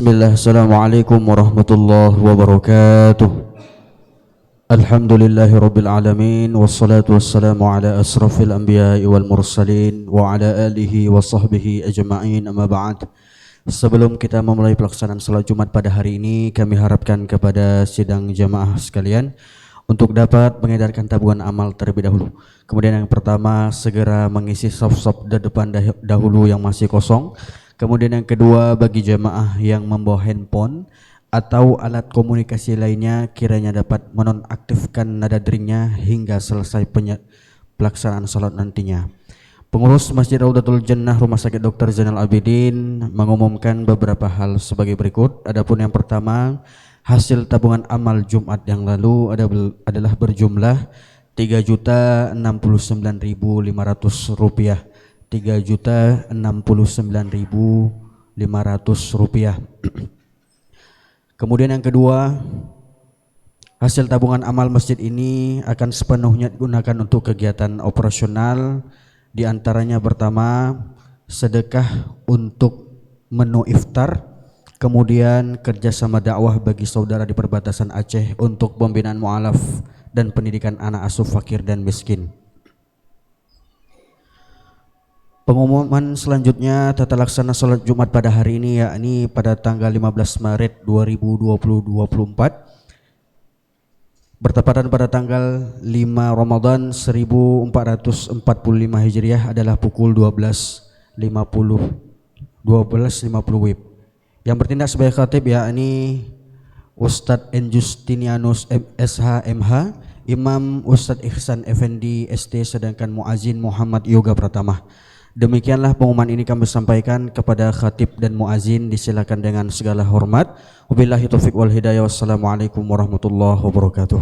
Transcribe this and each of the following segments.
Bismillah, Assalamualaikum warahmatullahi wabarakatuh. Alhamdulillahi rabbil alamin. Wassalatu wassalamu ala asrafil anbiya'i wal mursalin wa ala alihi wa sahbihi ajma'in, amma ba'd. Sebelum kita memulai pelaksanaan salat Jumat pada hari ini, kami harapkan kepada sidang jamaah sekalian untuk dapat mengedarkan tabungan amal terlebih dahulu. Kemudian yang pertama, segera mengisi saf-saf di depan dahulu yang masih kosong. Kemudian yang kedua, bagi jamaah yang membawa handphone atau alat komunikasi lainnya, kiranya dapat menonaktifkan nada deringnya hingga selesai pelaksanaan salat nantinya. Pengurus Masjid Raudatul Jannah Rumah Sakit Dr. Zainal Abidin mengumumkan beberapa hal sebagai berikut. Adapun yang pertama, hasil tabungan amal Jumat yang lalu adalah berjumlah Rp3.069.500. Rp3.069.500. Kemudian yang kedua, hasil tabungan amal masjid ini akan sepenuhnya digunakan untuk kegiatan operasional. Di antaranya pertama, sedekah untuk menu iftar, kemudian kerjasama dakwah bagi saudara di perbatasan Aceh untuk pembinaan mu'alaf dan pendidikan anak asuh fakir dan miskin. Pengumuman selanjutnya tata laksana salat Jumat pada hari ini, yakni pada tanggal 15 Maret 2024 bertepatan pada tanggal 5 Ramadan 1445 Hijriah adalah pukul 12.50 WIB. Yang bertindak sebagai khatib yakni Ustadz N. Justinianus SH MH, Imam Ustadz Ihsan Effendi ST, sedangkan muazin Muhammad Yoga Pratama. Demikianlah pengumuman ini kami sampaikan kepada khatib dan muazin, disilakan dengan segala hormat. Wabillahi taufiq wal hidayah. Wassalamualaikum warahmatullahi wabarakatuh.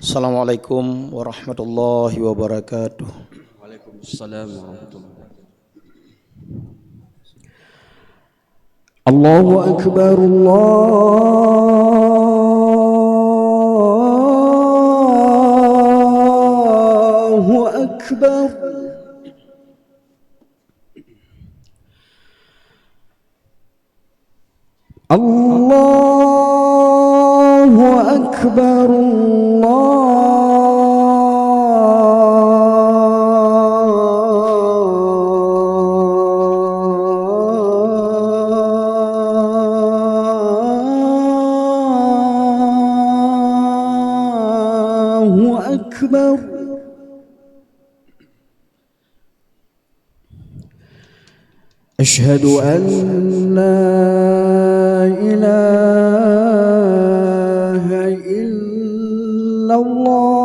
Assalamualaikum warahmatullahi wabarakatuh. Waalaikumsalam warahmatullahi wabarakatuh. Allahu Akbar, Allahu Akbar. Allahu Akbar, أشهد أن لا إله إلا الله.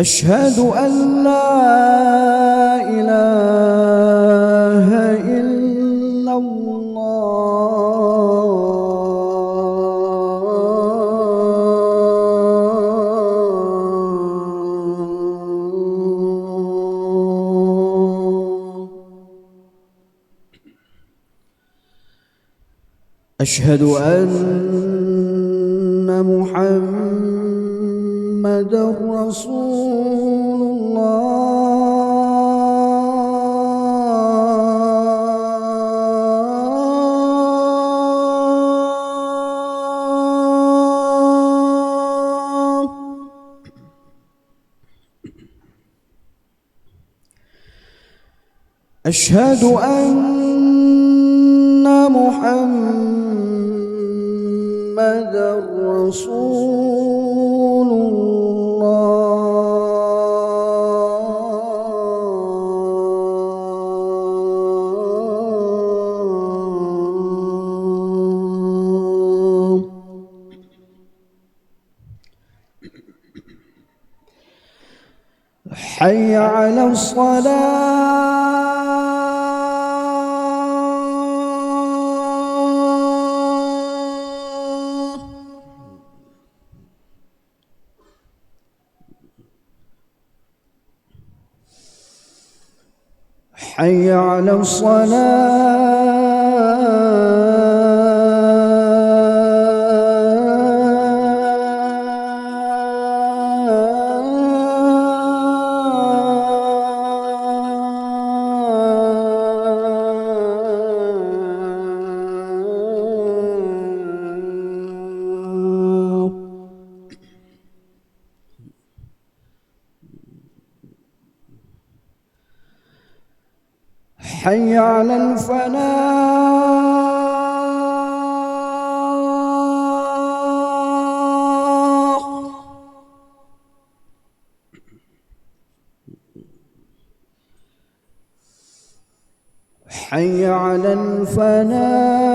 أشهد أن لا إله إلا الله. أشهد أن محمد رسول الله. أشهد أن محمد رسول الله. حي على الصلاة. حي على الصلاة حي على الفلاح حي على الفلاح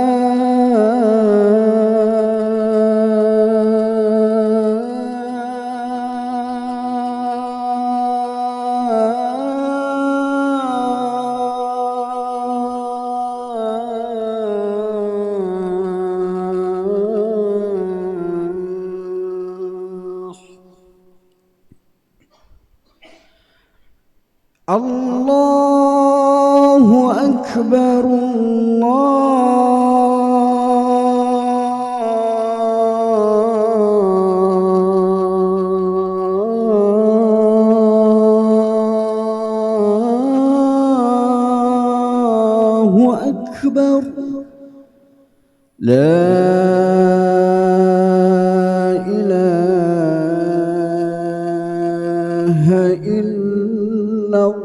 الله أكبر الله أكبر لا إله إلا الله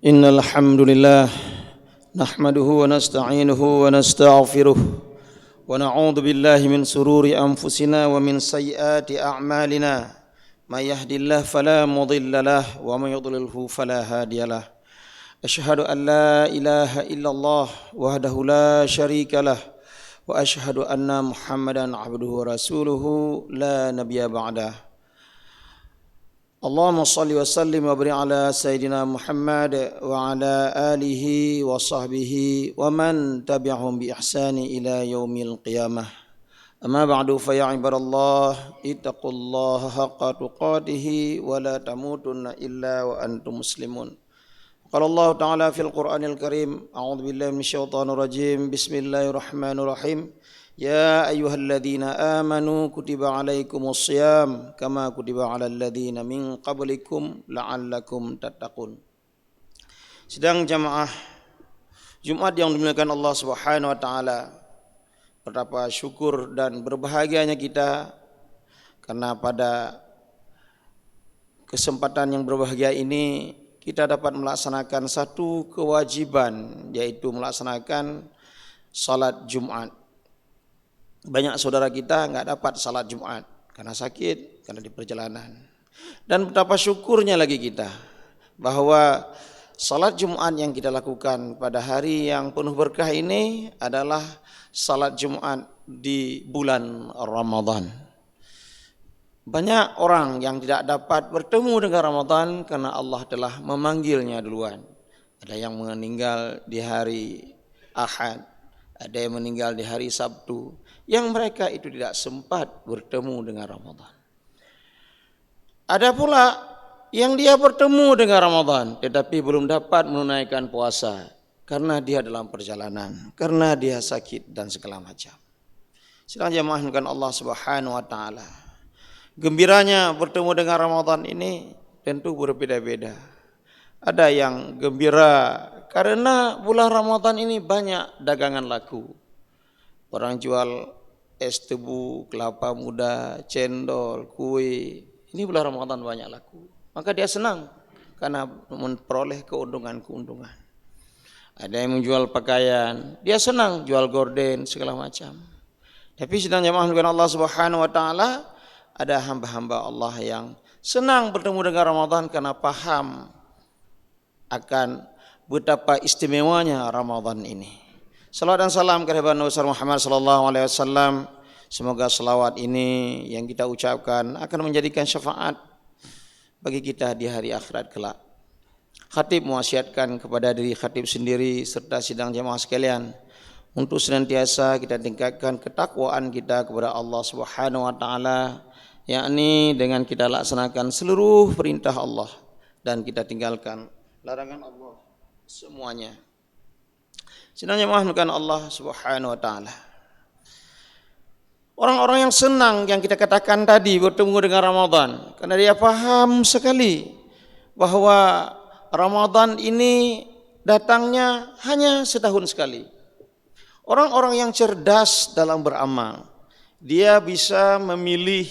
إن الحمد لله نحمده ونستعينه ونستغفره ونعوذ بالله من شرور أنفسنا ومن سيئات أعمالنا من يهد الله فلا مضل له ومن يضلله فلا هادي له أشهد أن لا إله إلا الله وحده لا شريك له وأشهد أن محمدا عبده ورسوله لا نبي بعده اللهم صل وسلم وبارك على سيدنا محمد وعلى آله وصحبه ومن تبعهم بإحسان إلى يوم القيامة أما بعد فيا عباد الله اتقوا الله حق تقاته ولا تموتن إلا وأنتم مسلمون قال الله تعالى في القرآن الكريم أعوذ بالله من الشيطان الرجيم بسم الله الرحمن الرحيم يا أيها الذين آمنوا كتب عليكم الصيام كما كتب على الذين من قبلكم لعلكم تتقون. Sedang jamaah Jumat yang dimuliakan Allah Subhanahu wa taala, betapa syukur dan berbahagianya kita karena pada kesempatan yang berbahagia ini kita dapat melaksanakan satu kewajiban, yaitu melaksanakan salat Jumat. Banyak saudara kita enggak dapat salat Jumat karena sakit, karena di perjalanan. Dan betapa syukurnya lagi kita bahwa salat Jumat yang kita lakukan pada hari yang penuh berkah ini adalah salat Jumat di bulan Ramadan. Banyak orang yang tidak dapat bertemu dengan Ramadan karena Allah telah memanggilnya duluan. Ada yang meninggal di hari Ahad, ada yang meninggal di hari Sabtu, yang mereka itu tidak sempat bertemu dengan Ramadan. Ada pula yang dia bertemu dengan Ramadan tetapi belum dapat menunaikan puasa karena dia dalam perjalanan, karena dia sakit dan segala macam. Sedang jemaah dengan Allah Subhanahu wa taala, gembiranya bertemu dengan Ramadan ini tentu berbeda-beda. Ada yang gembira karena bulan Ramadan ini banyak dagangan laku. Orang jual es tebu, kelapa muda, cendol, kue. Ini bulan Ramadan banyak laku. Maka dia senang karena memperoleh keuntungan-keuntungan. Ada yang menjual pakaian, dia senang jual gorden segala macam. Tapi sedang jemaah dengan Allah Subhanahu wa taala, ada hamba-hamba Allah yang senang bertemu dengan Ramadan karena paham akan betapa istimewanya Ramadan ini. Salawat dan salam kepada Nabi Muhammad sallallahu alaihi wasallam, Semoga selawat ini yang kita ucapkan akan menjadikan syafaat bagi kita di hari akhirat kelak. Khatib mewasiatkan kepada diri khatib sendiri serta sidang jamaah sekalian untuk senantiasa kita tingkatkan ketakwaan kita kepada Allah Subhanahu wa taala, yakni dengan kita laksanakan seluruh perintah Allah dan kita tinggalkan larangan Allah semuanya. Sidang jamaah bukan Allah Subhanahu wa taala. Orang-orang yang senang yang kita katakan tadi bertemu dengan Ramadan karena dia paham sekali bahwa Ramadan ini datangnya hanya setahun sekali. Orang-orang yang cerdas dalam beramal, dia bisa memilih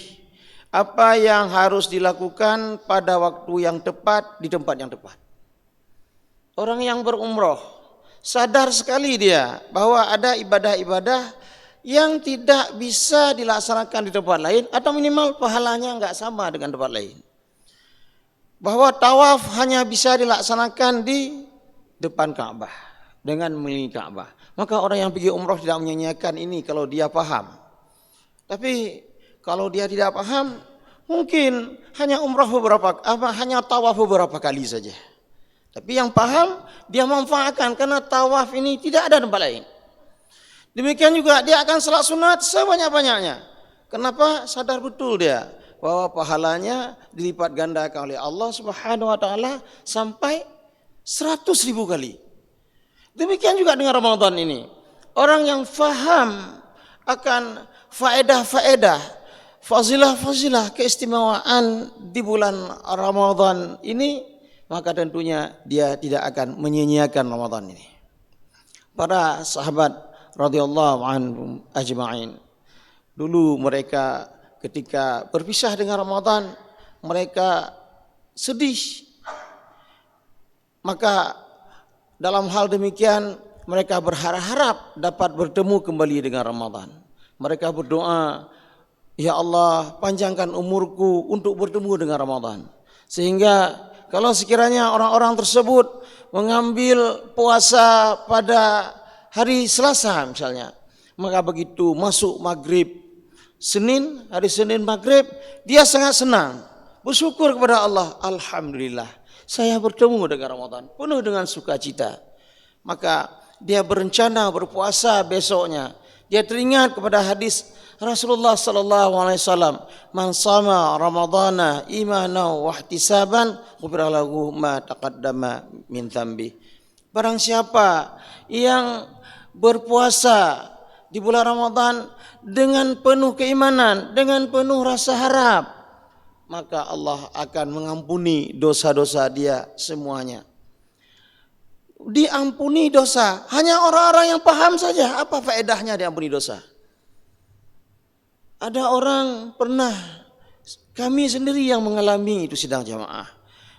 apa yang harus dilakukan pada waktu yang tepat di tempat yang tepat. Orang yang berumroh sadar sekali dia bahwa ada ibadah-ibadah yang tidak bisa dilaksanakan di tempat lain atau minimal pahalanya enggak sama dengan tempat lain. Bahwa tawaf hanya bisa dilaksanakan di depan Ka'bah dengan mengelilingi Ka'bah. Maka orang yang pergi umrah tidak menyanyiakan ini kalau dia paham. Tapi kalau dia tidak paham, mungkin hanya hanya tawaf beberapa kali saja. Tapi yang paham dia manfaatkan karena tawaf ini tidak ada tempat lain. Demikian juga dia akan salat sunat sebanyak-banyaknya. Kenapa? Sadar betul dia bahwa pahalanya dilipat gandakan oleh Allah Subhanahu wa taala sampai 100.000 kali. Demikian juga dengan Ramadan ini. Orang yang faham akan faedah-faedah, fazilah-fazilah keistimewaan di bulan Ramadan ini, maka tentunya dia tidak akan menyia-nyiakan Ramadan ini. Para sahabat radhiyallahu anhum ajma'in, dulu mereka ketika berpisah dengan Ramadan, mereka sedih. Maka dalam hal demikian mereka berharap dapat bertemu kembali dengan Ramadan. Mereka berdoa, ya Allah panjangkan umurku untuk bertemu dengan Ramadan. Sehingga kalau sekiranya orang-orang tersebut mengambil puasa pada hari Selasa misalnya, maka begitu masuk maghrib Senin, hari Senin maghrib, dia sangat senang, bersyukur kepada Allah. Alhamdulillah, saya bertemu dengan Ramadan, penuh dengan sukacita. Maka dia berencana berpuasa besoknya. Dia teringat kepada hadis Rasulullah sallallahu alaihi wasallam, "Man shama Ramadhana imanan wa ihtisaban, ghufira lahu ma taqaddama min dhanbi." Barang siapa yang berpuasa di bulan Ramadan dengan penuh keimanan, dengan penuh rasa harap, maka Allah akan mengampuni dosa-dosa dia semuanya. Diampuni dosa hanya orang-orang yang paham saja. Apa faedahnya diampuni dosa? Ada orang pernah, kami sendiri yang mengalami itu sidang jamaah.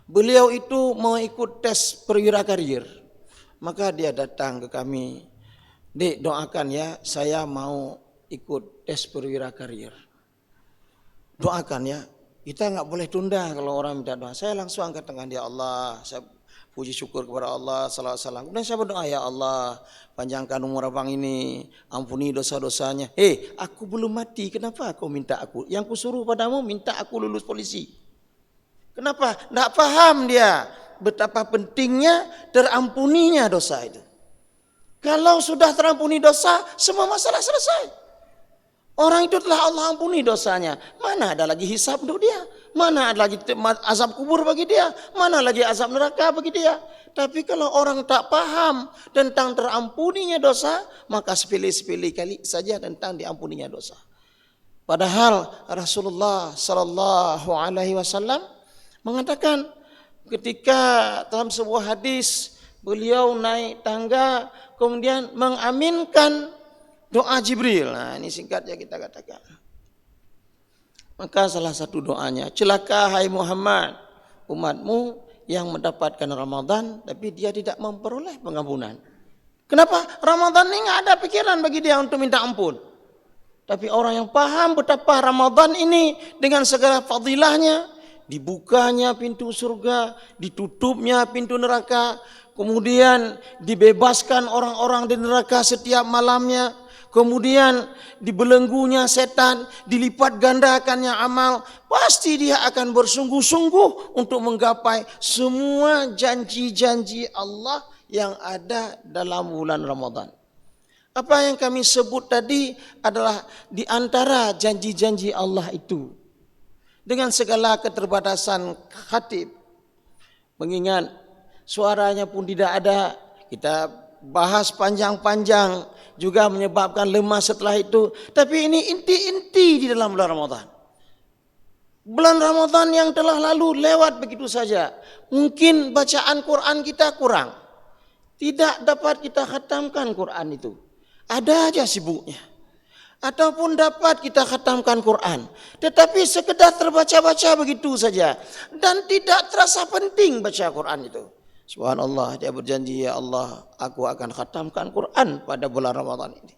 Beliau itu mau ikut tes perwira karir. Maka dia datang ke kami, "Dek, doakan ya, saya mau ikut tes perwira karir. Doakan ya." Kita enggak boleh tunda kalau orang minta doa. Saya langsung angkat tangan, "Ya Allah, saya puji syukur kepada Allah sallallahu alaihi wasallam." Kemudian saya berdoa, "Ya Allah, panjangkan umur abang ini, ampuni dosa-dosanya." Aku belum mati, kenapa kau minta aku? Yang kusuruh padamu minta aku lulus polisi. Kenapa? Enggak paham dia betapa pentingnya terampuninya dosa itu. Kalau sudah terampuni dosa, semua masalah selesai. Orang itu telah Allah ampuni dosanya. Mana ada lagi hisab untuk dia? Mana ada lagi azab kubur bagi dia? Mana lagi azab neraka bagi dia? Tapi kalau orang tak paham tentang terampuninya dosa, maka sepele-sepele kali saja tentang diampuninya dosa. Padahal Rasulullah sallallahu alaihi wasallam mengatakan ketika dalam sebuah hadis beliau naik tangga kemudian mengaminkan doa Jibril. Nah, ini singkatnya kita katakan. Maka salah satu doanya, "Celaka hai Muhammad, umatmu yang mendapatkan Ramadan tapi dia tidak memperoleh pengampunan." Kenapa? Ramadan ini enggak ada pikiran bagi dia untuk minta ampun. Tapi orang yang paham betapa Ramadan ini dengan segala fadilahnya, dibukanya pintu surga, ditutupnya pintu neraka, kemudian dibebaskan orang-orang di neraka setiap malamnya, kemudian dibelenggunya setan, dilipat gandakannya amal, pasti dia akan bersungguh-sungguh untuk menggapai semua janji-janji Allah yang ada dalam bulan Ramadan. Apa yang kami sebut tadi adalah di antara janji-janji Allah itu. Dengan segala keterbatasan khatib, mengingat suaranya pun tidak ada, kita bahas panjang-panjang juga menyebabkan lemah setelah itu. Tapi ini inti-inti di dalam bulan Ramadan. Bulan Ramadan yang telah lalu lewat begitu saja. Mungkin bacaan Quran kita kurang, tidak dapat kita khatamkan Quran itu. Ada aja sibuknya. Ataupun dapat kita khatamkan Quran, tetapi sekedar terbaca-baca begitu saja dan tidak terasa penting baca Quran itu. Subhanallah, dia berjanji, ya Allah, aku akan khatamkan Quran pada bulan Ramadan ini.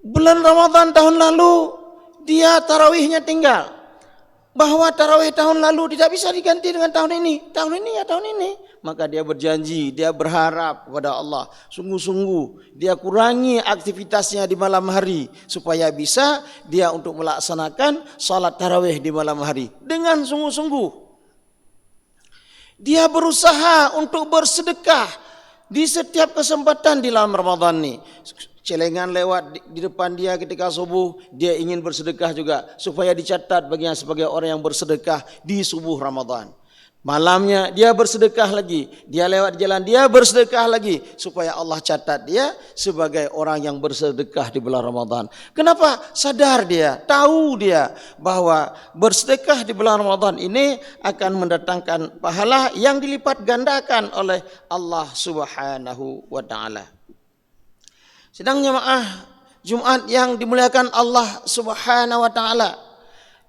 Bulan Ramadan tahun lalu dia tarawihnya tinggal, bahwa tarawih tahun lalu tidak bisa diganti dengan tahun ini. Tahun ini ya tahun ini. Maka dia berjanji, dia berharap kepada Allah, sungguh-sungguh dia kurangi aktivitasnya di malam hari supaya bisa dia untuk melaksanakan salat tarawih di malam hari dengan sungguh-sungguh. Dia berusaha untuk bersedekah di setiap kesempatan di dalam Ramadan ini. Celengan lewat di depan dia ketika subuh, dia ingin bersedekah juga supaya dicatat baginya sebagai orang yang bersedekah di subuh Ramadan. Malamnya dia bersedekah lagi, dia lewat jalan dia bersedekah lagi supaya Allah catat dia sebagai orang yang bersedekah di bulan Ramadan. Kenapa? Sadar dia, tahu dia bahwa bersedekah di bulan Ramadan ini akan mendatangkan pahala yang dilipat gandakan oleh Allah Subhanahu wa taala. Sedang jemaah Jumat yang dimuliakan Allah Subhanahu wa taala,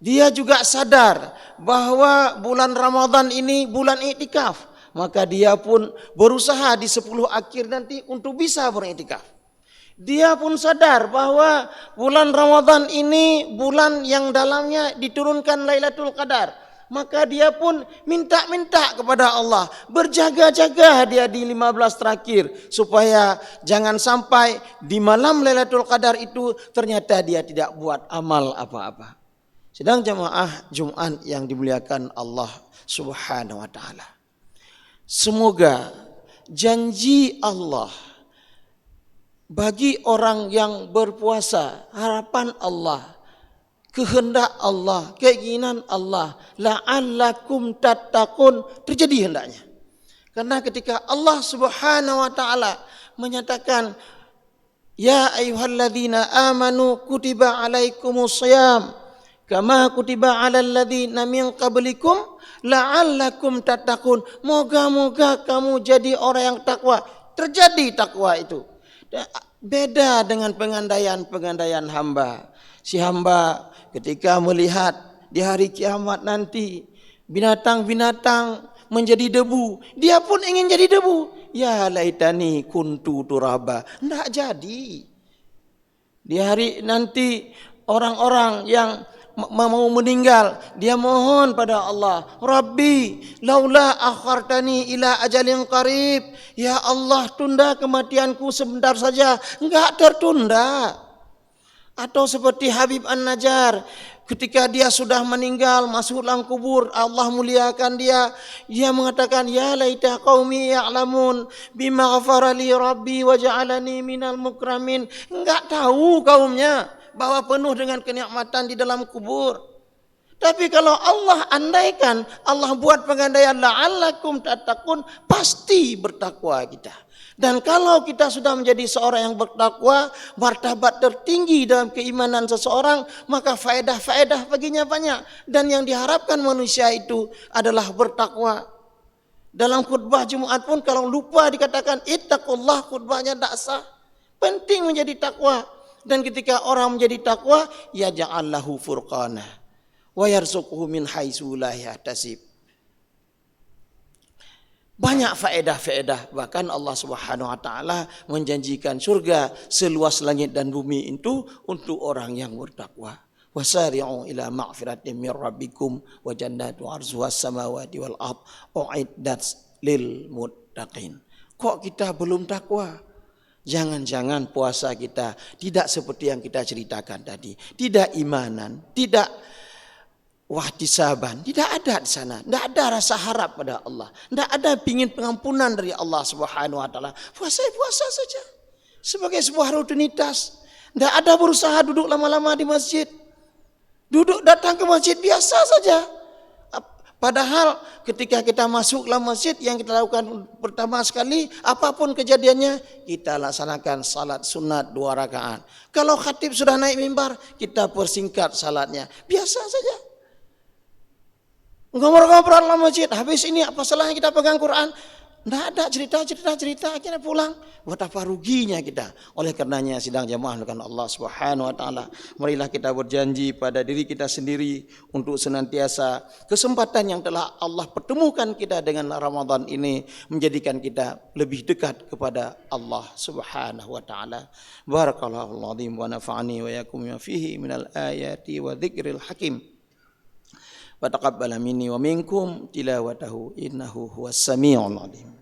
dia juga sadar bahwa bulan Ramadan ini bulan iktikaf. Maka dia pun berusaha di 10 akhir nanti untuk bisa beriktikaf. Dia pun sadar bahwa bulan Ramadan ini bulan yang dalamnya diturunkan Lailatul Qadar. Maka dia pun minta-minta kepada Allah, berjaga-jaga dia di 15 terakhir supaya jangan sampai di malam Lailatul Qadar itu ternyata dia tidak buat amal apa-apa. Sedang jemaah Jumat yang dimuliakan Allah Subhanahu wa taala, semoga janji Allah bagi orang yang berpuasa, harapan Allah, kehendak Allah, keinginan Allah, la'allakum tattaqun, terjadi hendaknya. Karena ketika Allah Subhanahu wa taala menyatakan, ya ayyuhalladzina amanu kutiba alaikumus shiyam kama kutiba alal ladzina min qablikum la'allakum tattaqun. Moga-moga kamu jadi orang yang takwa. Terjadi takwa itu. Beda dengan pengandaian hamba. Si hamba ketika melihat di hari kiamat nanti binatang-binatang menjadi debu, dia pun ingin jadi debu. Ya laitani kuntu turaba. Tidak jadi. Di hari nanti orang-orang yang mau meninggal, dia mohon pada Allah, Rabbi laula akhartani ila ajalin qarib, ya Allah tunda kematianku sebentar saja. Enggak tertunda. Atau seperti Habib An-Najjar, ketika dia sudah meninggal masuk dalam kubur, Allah muliakan dia, dia mengatakan, ya laita qaumi ya'lamun bima ghafara li rabbi wa ja'alani minal mukramin. Enggak tahu kaumnya bahwa penuh dengan kenikmatan di dalam kubur. Tapi kalau Allah andaikan, Allah buat pengandaian la'allakum tattaqun, pasti bertakwa kita. Dan kalau kita sudah menjadi seorang yang bertakwa, martabat tertinggi dalam keimanan seseorang, maka faedah-faedah baginya banyak. Dan yang diharapkan manusia itu adalah bertakwa. Dalam khutbah Jumat pun kalau lupa dikatakan ittaqullah, khutbahnya tak sah. Penting menjadi takwa. Dan ketika orang menjadi takwa, ya ja'allahu furqana wa yarzuquhu min haitsu la yahtasib. Banyak faedah-faedah, bahkan Allah Subhanahu wa taala menjanjikan surga seluas langit dan bumi itu untuk orang yang bertakwa. Wasari'u ila maghfiratin min rabbikum wa jannatu 'arduha as-samawati wal ard u'iddat lil muttaqin. Kok kita belum takwa? Jangan-jangan puasa kita tidak seperti yang kita ceritakan tadi. Tidak imanan, tidak wahtisaban, tidak ada di sana. Tidak ada rasa harap pada Allah. Tidak ada pingin pengampunan dari Allah Subhanahu wa taala. Puasa saja. Sebagai sebuah rutinitas. Tidak ada berusaha duduk lama-lama di masjid. Duduk datang ke masjid biasa saja. Padahal ketika kita masuk dalam masjid, yang kita lakukan pertama sekali, apapun kejadiannya, kita laksanakan salat sunat 2 rakaat. Kalau khatib sudah naik mimbar, kita persingkat salatnya. Biasa saja. Ngobrol-ngobrol dalam masjid, habis ini apa salahnya kita pegang Quran? Tidak ada cerita, akhirnya pulang. Betapa ruginya kita. Oleh karenanya sidang jamaah dengan Allah Subhanahu wa taala, marilah kita berjanji pada diri kita sendiri untuk senantiasa kesempatan yang telah Allah pertemukan kita dengan Ramadan ini menjadikan kita lebih dekat kepada Allah Subhanahu wa taala. Barakallahu azim wa nafa'ani wa yakum fihi minal ayati wa dzikril hakim. Wa taqabbala minni wa minkum tilawatahu innahu huwas samiul alim.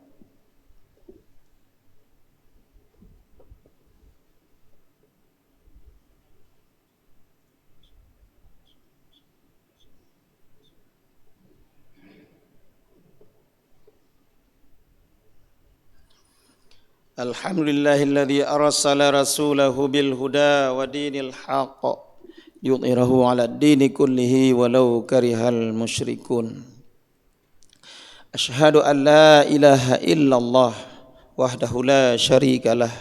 Alhamdulillahilladzi arsala rasulahu bil huda wa dinil haqq yudhhirahu 'alad dini kullihi walau karihal musyrikun. Asyhadu an la ilaha illallah wahdahu la syarikalah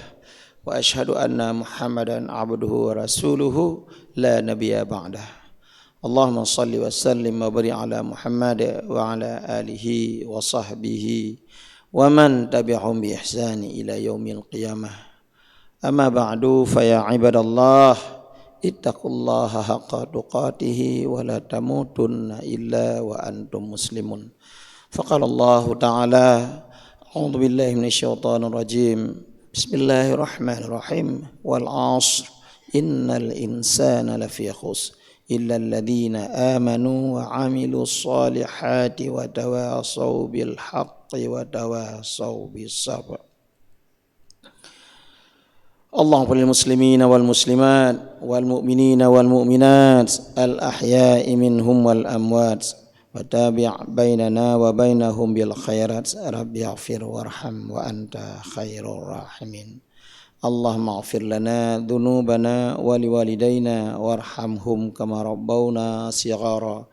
wa asyhadu anna Muhammadan 'abduhu wa rasuluhu la nabiyya ba'dah. Allahumma shalli wa sallim wa barik ala Muhammad wa ala alihi wa sahbihi wa man tabi'ahum bi ihsani ila yaumil qiyamah. Amma ba'du fa ya ibadallah ittaqullaha haqqa tuqatih wa la tamutunna illa wa antum muslimun. Faqala Allah ta'ala a'udzu billahi minasyaitonir rajim. Bismillahirrahmanirrahim. Wal 'ashr innal insana lafi khusr illa alladhina amanu wa 'amilus solihati wa tawasaw bil haqqi wa tawasaw bis sabr. Allahumma lil muslimina wal muslimat wal mu'minina wal mu'minat al ahya'i minhum wal amwat wa tabi' bainana wa bainahum bil khairat rabbi ighfir warham wa anta khairur rahimin. Allahumma ighfir lana dhunubana wa liwalidayna warhamhum kama rabbawna shighara.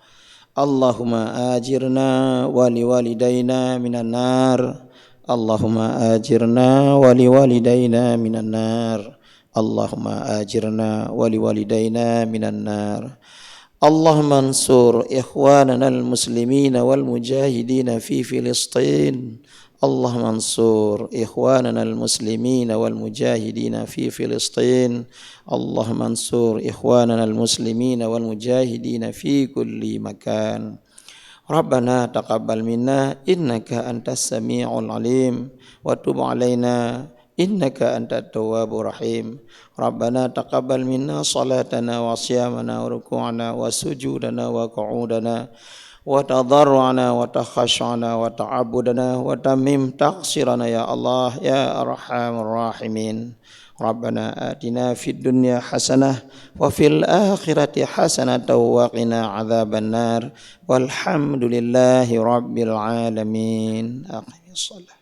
Allahumma ajirna wa liwalidayna minan nar. Allahumma ajirna wa liwalidayna minan nar. Allahumma ajirna wa liwalidayna minan nar. Allahumma ansur ikhwanana al-muslimina wal mujahidina fi Filistin. Allahumma ansur ikhwanana al-muslimina wal mujahidina fi Filistin. Allahumma ansur ikhwanana al-muslimina wal mujahidina fi kulli makan. Rabbana taqabbal minna innaka antas sami'ul alim wa tub alaina innaka antat tawwabur rahim. Rabbana taqabbal minna salatana wa siyamana wa ruku'ana wa sujudana wa qu'udana wa tadarru'ana wa takhash'ana wa ta'abbudana wa tamim taqsirana ya Allah ya arhamar rahimin. Rabbana atina fid dunya hasanah wa fil akhirati hasanah wa qina adzaban nar. Walhamdulillahi rabbil alamin. Aqimis shalah.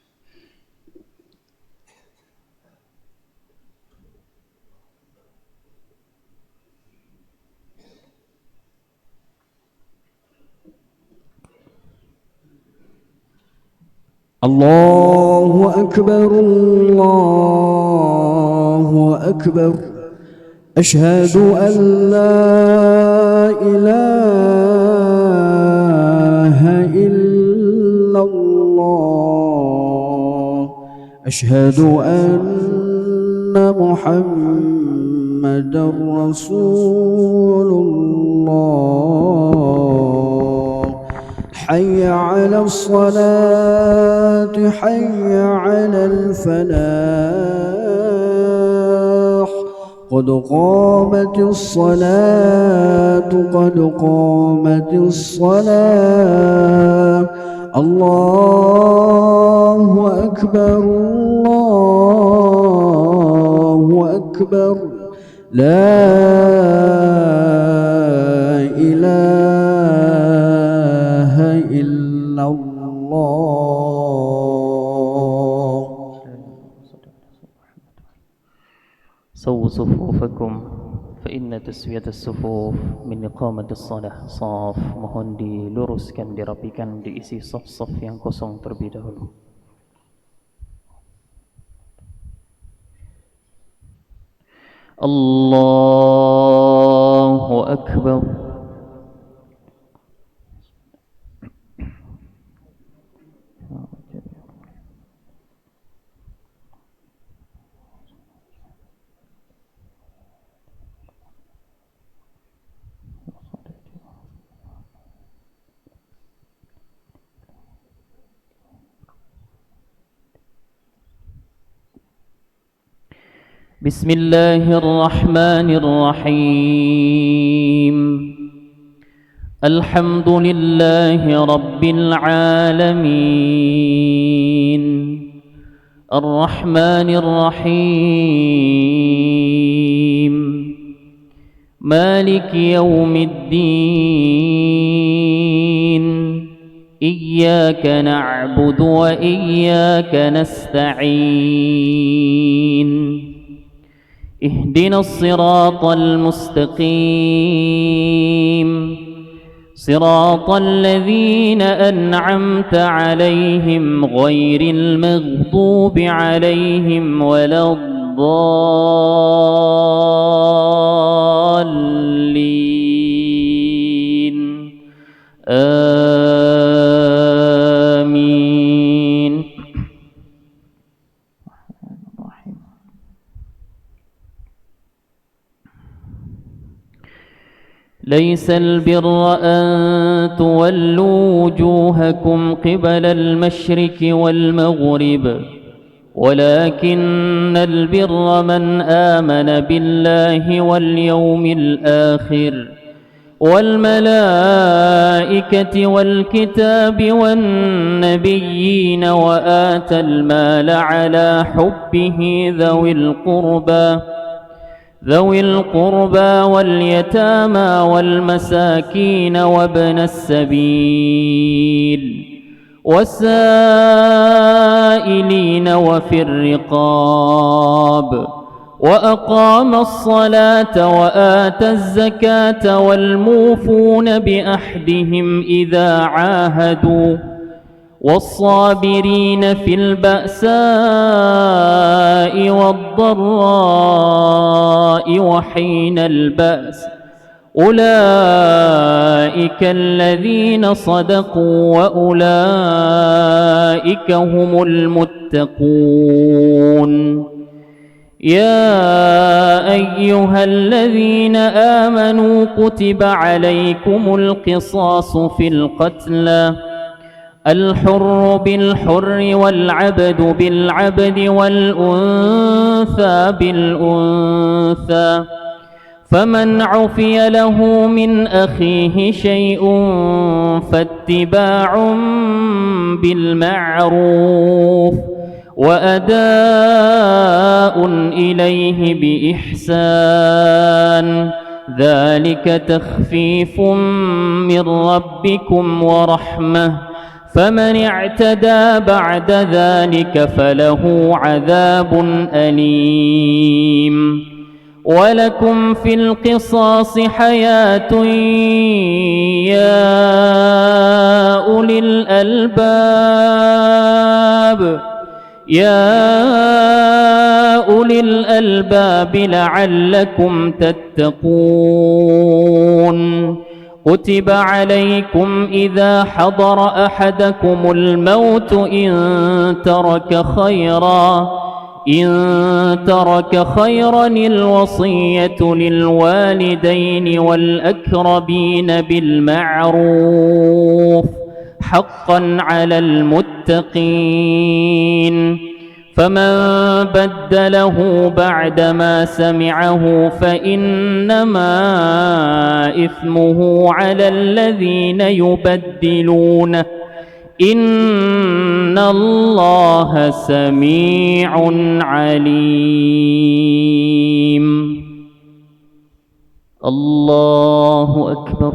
Allahu akbar, Allahu akbar. Asyhadu an la ilaha illallah. Asyhadu anna Muhammadar Rasulullah. حي على الصلاة حي على الفلاح قد قامت الصلاة قد قامت الصلاة الله أكبر الله أكبر لا إله إلا الله. سووا صفوفكم فإن تسوية الصفوف من إقامة الصلاة. Saf mohon diluruskan, dirapikan, diisi saf-saf yang kosong terlebih dahulu. Allahu Akbar. بسم الله الرحمن الرحيم. الحمد لله رب العالمين الرحمن الرحيم مالك يوم الدين إياك نعبد وإياك نستعين اهدنا الصراط المستقيم صراط الذين أنعمت عليهم غير المغضوب عليهم ولا الضالين آمين. ليس البر أن تولوا وجوهكم قبل المشرق والمغرب ولكن البر من آمن بالله واليوم الآخر والملائكة والكتاب والنبيين وآتى المال على حبه ذوي القربى واليتامى والمساكين وابن السبيل والسائلين وفي الرقاب وأقام الصلاة وآتى الزكاة والموفون بأحدهم إذا عاهدوا والصابرين في البأساء والضراء وحين البأس أولئك الذين صدقوا وأولئك هم المتقون. يا أيها الذين آمنوا كتب عليكم القصاص في القتلى الحر بالحر والعبد بالعبد والأنثى بالأنثى فمن عفي له من أخيه شيء فاتباع بالمعروف وأداء إليه بإحسان ذلك تخفيف من ربكم ورحمة فمن اعتدى بعد ذلك فله عذاب أليم. ولكم في القصاص حياة يا أولي الألباب لعلكم تتقون. كتب عليكم إذا حضر أحدكم الموت إن ترك خيرا الوصية للوالدين والأقربين بالمعروف حقا على المتقين. فمن بدله بعدما سمعه فإنما إثمه على الذين يبدلونه إن الله سميع عليم. الله أكبر.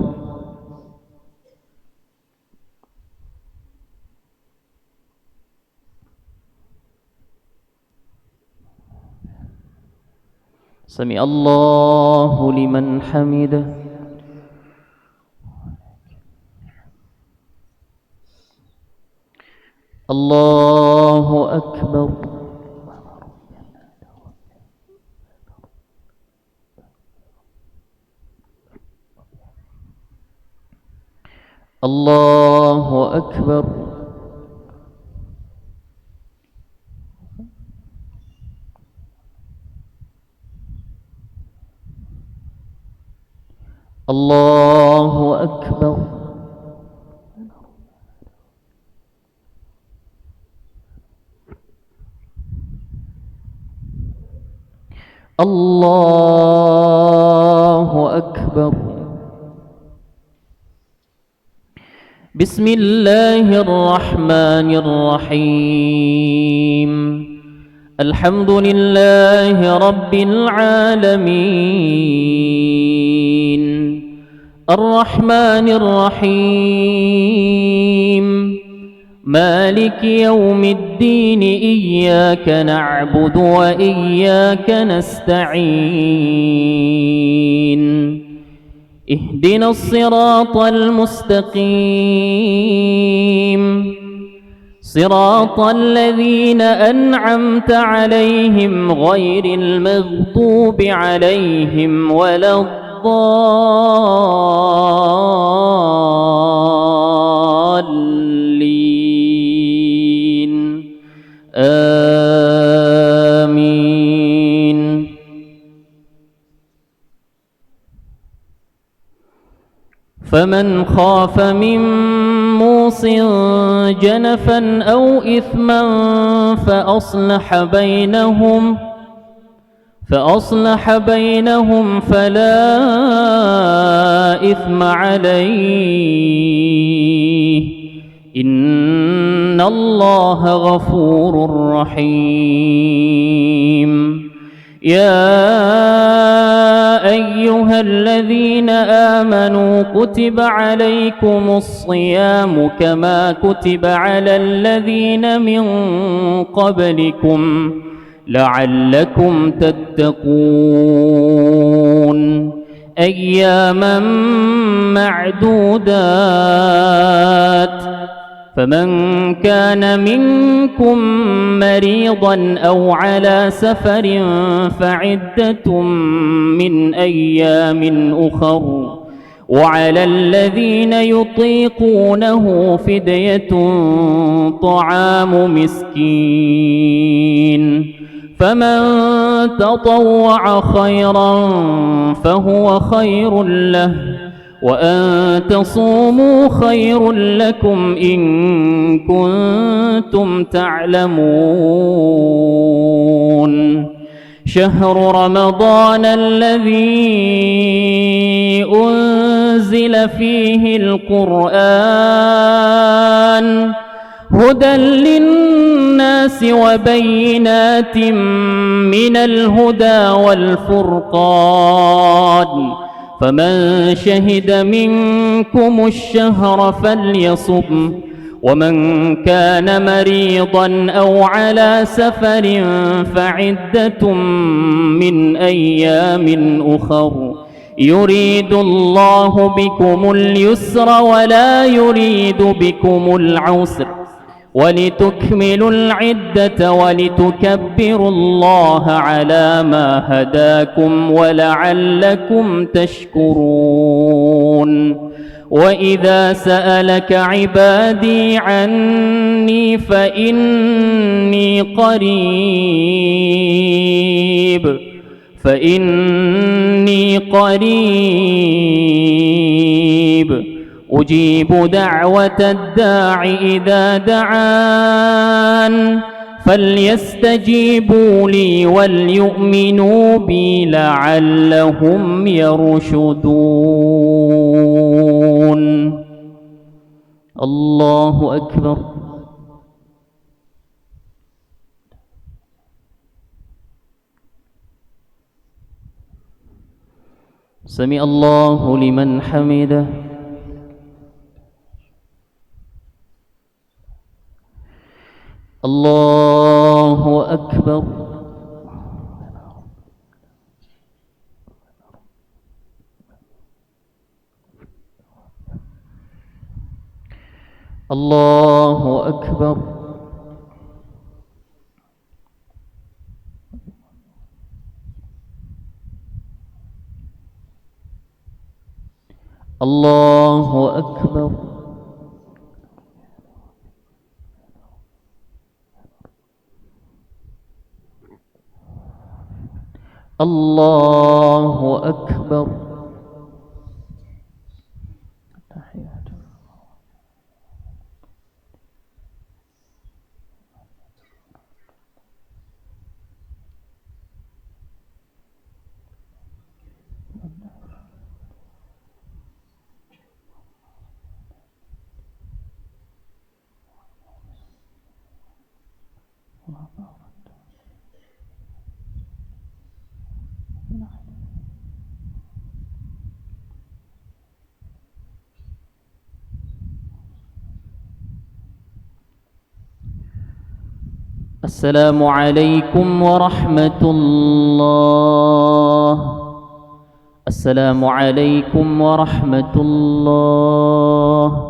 سمع الله لمن حمده. الله أكبر. الله أكبر. الله أكبر. الله أكبر. بسم الله الرحمن الرحيم. الحمد لله رب العالمين الرحمن الرحيم مالك يوم الدين إياك نعبد وإياك نستعين اهدنا الصراط المستقيم صراط الذين أنعمت عليهم غير المغضوب عليهم ولا الضالين آمين. فمن خاف من موص جنفا أو إثما فأصلح بينهم فلا إثم عليه إن الله غفور رحيم. يا أيها الذين آمنوا كتب عليكم الصيام كما كتب على الذين من قبلكم لعلكم تتقون أياما معدودات. فمن كان منكم مريضا أو على سفر فعدة من أيام أخر وعلى الذين يطيقونه فدية طعام مسكين فمن تطوع خيرا فهو خير له وأن تصوموا خير لكم إن كنتم تعلمون. شهر رمضان الذي أنزل فيه القرآن هدى للناس وبينات من الهدى والفرقان فمن شهد منكم الشهر فليصم ومن كان مريضا أو على سفر فعدة من أيام أخر يريد الله بكم اليسر ولا يريد بكم العسر ولتكملوا العدة ولتكبروا الله على ما هداكم ولعلكم تشكرون. وإذا سألك عبادي عني فإني قريب أجيب دعوة الداع إذا دعان فليستجيبوا لي وليؤمنوا بي لعلهم يرشدون. الله أكبر. سمع الله لمن حمده. الله أكبر. الله أكبر. الله أكبر. الله أكبر. السلام عليكم ورحمة الله. السلام عليكم ورحمة الله.